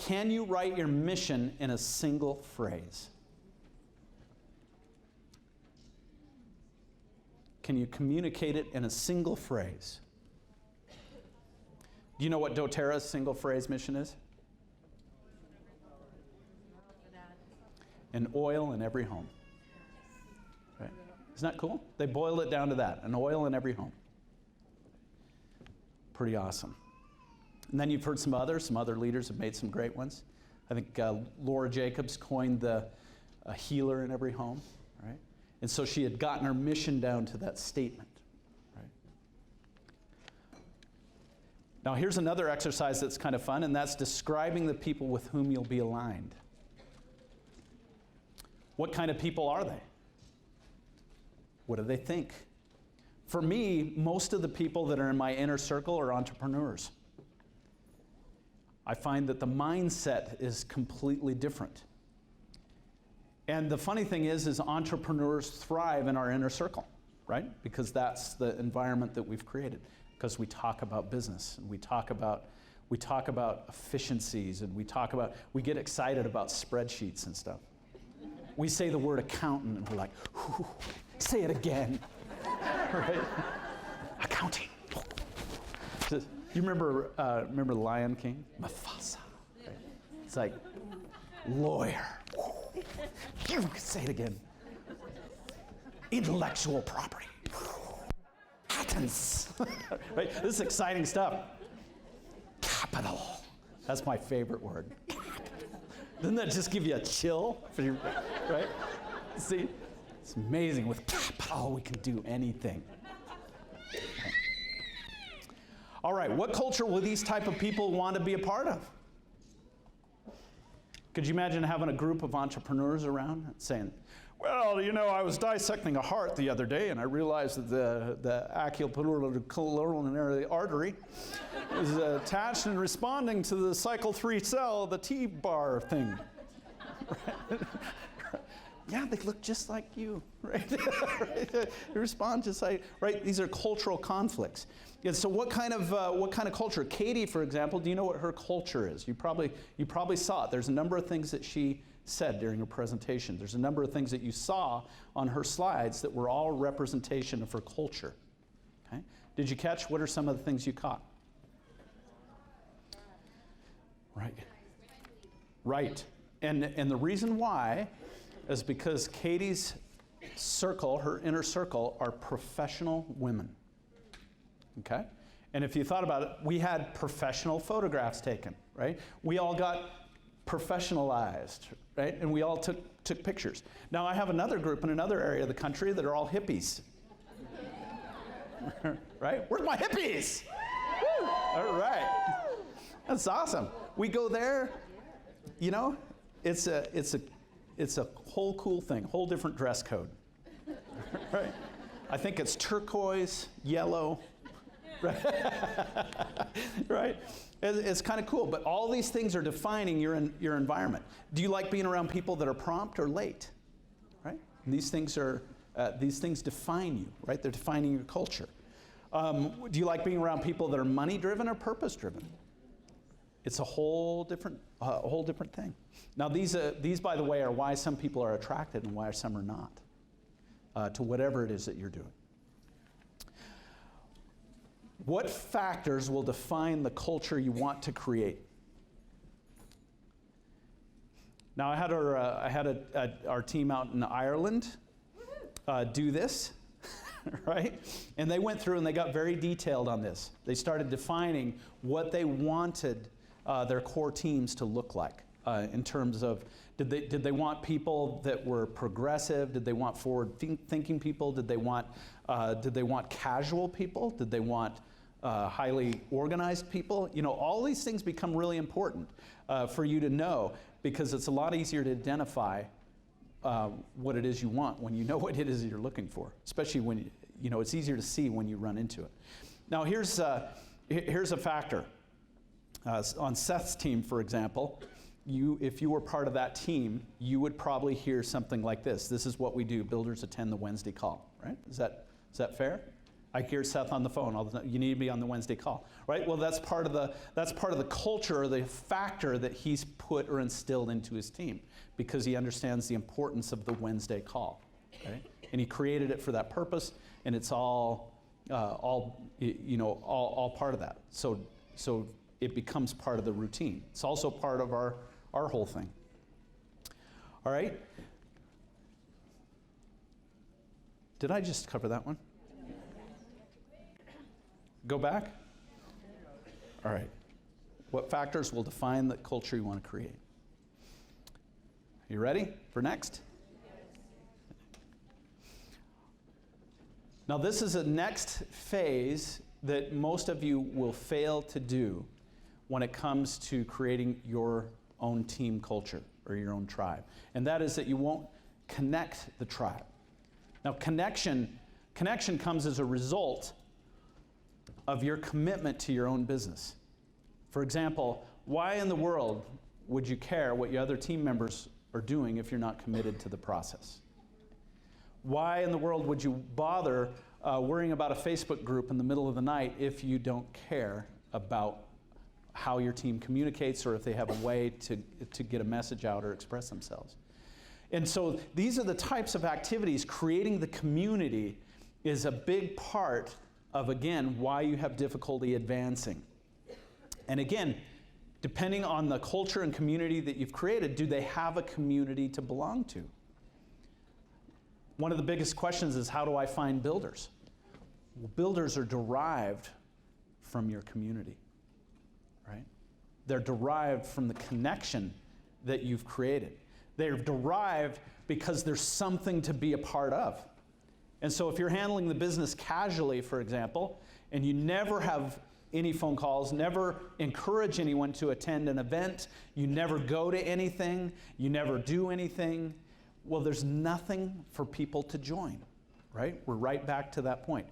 Can you write your mission in a single phrase? Can you communicate it in a single phrase? Do you know what doTERRA's single phrase mission is? An oil in every home. Right? Isn't that cool? They boiled it down to that, an oil in every home. Pretty awesome. And then you've heard some other leaders have made some great ones. I think Laura Jacobs coined the healer in every home, right? And so she had gotten her mission down to that statement, right? Now here's another exercise that's kind of fun, and that's describing the people with whom you'll be aligned. What kind of people are they? What do they think? For me, most of the people that are in my inner circle are entrepreneurs. I find that the mindset is completely different. And the funny thing is entrepreneurs thrive in our inner circle, right? Because that's the environment that we've created. Because we talk about business, and we talk about efficiencies, and we get excited about spreadsheets and stuff. We say the word accountant, and we're like, say it again, right? Accounting. You remember Lion King? Mufasa. Right? It's like, lawyer. Say it again. Intellectual property. Patents. Right? This is exciting stuff. Capital. That's my favorite word. Doesn't that just give you a chill? Right? See? It's amazing. With capital, we can do anything. All right, what culture will these type of people want to be a part of? Could you imagine having a group of entrepreneurs around saying, well, you know, I was dissecting a heart the other day and I realized that the acupulmonary artery is attached and responding to the cycle 3 cell, the T-bar thing. Yeah, they look just like you, right? They respond just like, right? These are cultural conflicts. And so what kind of culture? Katie, for example, do you know what her culture is? You probably saw it. There's a number of things that she said during her presentation. There's a number of things that you saw on her slides that were all representation of her culture. Okay? Did you catch what are some of the things you caught? Right. Right. And the reason why is because Katie's circle, her inner circle, are professional women. Okay? And if you thought about it, we had professional photographs taken, right? We all got professionalized, right? And we all took pictures. Now I have another group in another area of the country that are all hippies. Right? Where's my hippies? Woo! All right. That's awesome. We go there, you know, it's a whole cool thing, whole different dress code. Right? I think it's turquoise, yellow, right? Right? It's kind of cool, but all these things are defining your environment. Do you like being around people that are prompt or late? Right? And these things define you, right? They're defining your culture. Do you like being around people that are money-driven or purpose-driven? It's a whole different thing. Now these, by the way, are why some people are attracted and why some are not to whatever it is that you're doing. What factors will define the culture you want to create? Now I had our team out in Ireland do this, right? And they went through and they got very detailed on this. They started defining what they wanted their core teams to look like in terms of did they want people that were progressive? Did they want forward-thinking people? Did they want casual people? Did they want highly organized people? You know, all these things become really important for you to know because it's a lot easier to identify what it is you want when you know what it is you're looking for, especially when you know it's easier to see when you run into it. Now here's a factor. On Seth's team, for example, if you were part of that team, you would probably hear something like this. This is what we do. Builders attend the Wednesday call, right? Is that fair? I hear Seth on the phone all the time. You need to be on the Wednesday call, right? Well, that's part of the culture, or the factor that he's put or instilled into his team, because he understands the importance of the Wednesday call, right? And he created it for that purpose, and it's all part of that. So it becomes part of the routine. It's also part of our whole thing. All right. Did I just cover that one? Go back? All right. What factors will define the culture you want to create? You ready for next? Now, this is a next phase that most of you will fail to do when it comes to creating your own team culture or your own tribe. And that is that you won't connect the tribe. Now, connection comes as a result of your commitment to your own business. For example, why in the world would you care what your other team members are doing if you're not committed to the process? Why in the world would you bother worrying about a Facebook group in the middle of the night if you don't care about how your team communicates, or if they have a way to get a message out or express themselves? And so these are the types of activities. Creating the community is a big part of, again, why you have difficulty advancing. And again, depending on the culture and community that you've created, do they have a community to belong to? One of the biggest questions is, how do I find builders? Well, builders are derived from your community, right? They're derived from the connection that you've created. They're derived because there's something to be a part of. And so if you're handling the business casually, for example, and you never have any phone calls, never encourage anyone to attend an event, you never go to anything, you never do anything, well, there's nothing for people to join, right? We're right back to that point.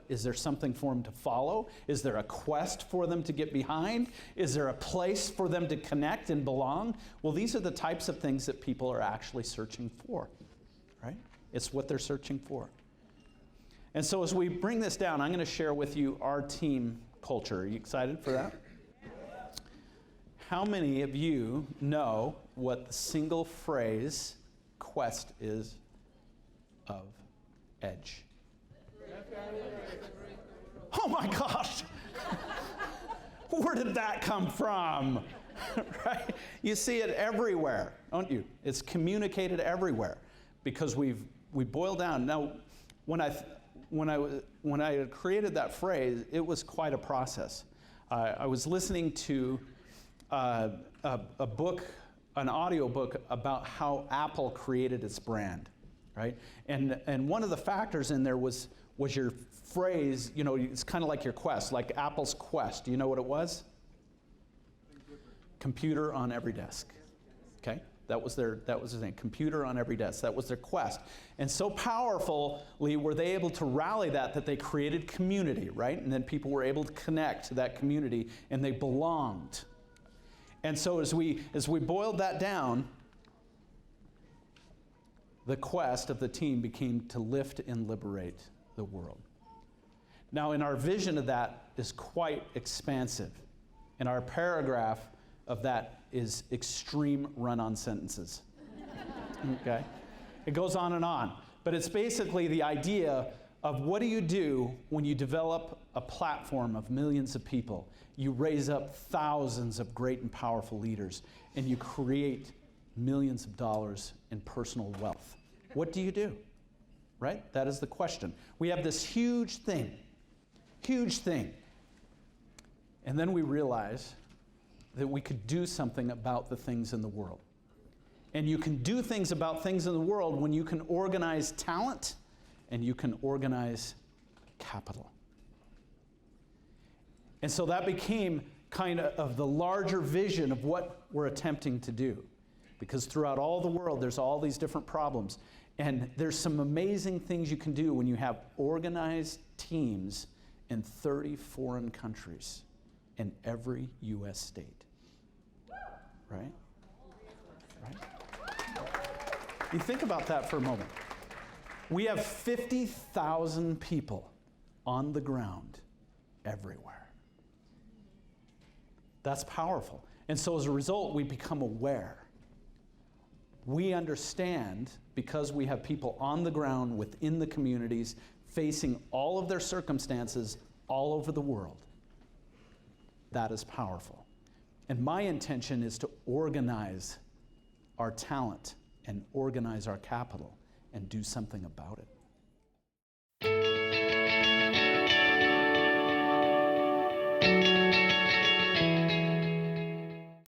Is there something for them to follow? Is there a quest for them to get behind? Is there a place for them to connect and belong? Well, these are the types of things that people are actually searching for, right? It's what they're searching for. And so as we bring this down, I'm going to share with you our team culture. Are you excited for that? How many of you know what the single phrase quest is of EDGE? Oh my gosh! Where did that come from? Right? You see it everywhere, don't you? It's communicated everywhere because we boil down. Now, when I created that phrase, it was quite a process. I was listening to a book, an audio book about how Apple created its brand, right? And one of the factors in there was your phrase, it's kind of like your quest, like Apple's quest. Do you know what it was? Computer on every desk. Okay? That was their thing. Computer on every desk. That was their quest. And so powerfully were they able to rally that they created community, right? And then people were able to connect to that community, and they belonged. And so as we boiled that down, the quest of the team became to lift and liberate the world. Now, in our vision of that is quite expansive. And our paragraph of that is extreme run-on sentences. Okay? It goes on and on. But it's basically the idea of what do you do when you develop a platform of millions of people? You raise up thousands of great and powerful leaders, and you create millions of dollars in personal wealth. What do you do? Right? That is the question. We have this huge thing. And then we realize that we could do something about the things in the world. And you can do things about things in the world when you can organize talent and you can organize capital. And so that became kind of the larger vision of what we're attempting to do. Because throughout all the world, there's all these different problems. And there's some amazing things you can do when you have organized teams in 30 foreign countries in every U.S. state. Right? You think about that for a moment. We have 50,000 people on the ground everywhere. That's powerful. And so as a result, we become aware. We understand, because we have people on the ground within the communities facing all of their circumstances all over the world. That is powerful. And my intention is to organize our talent and organize our capital and do something about it.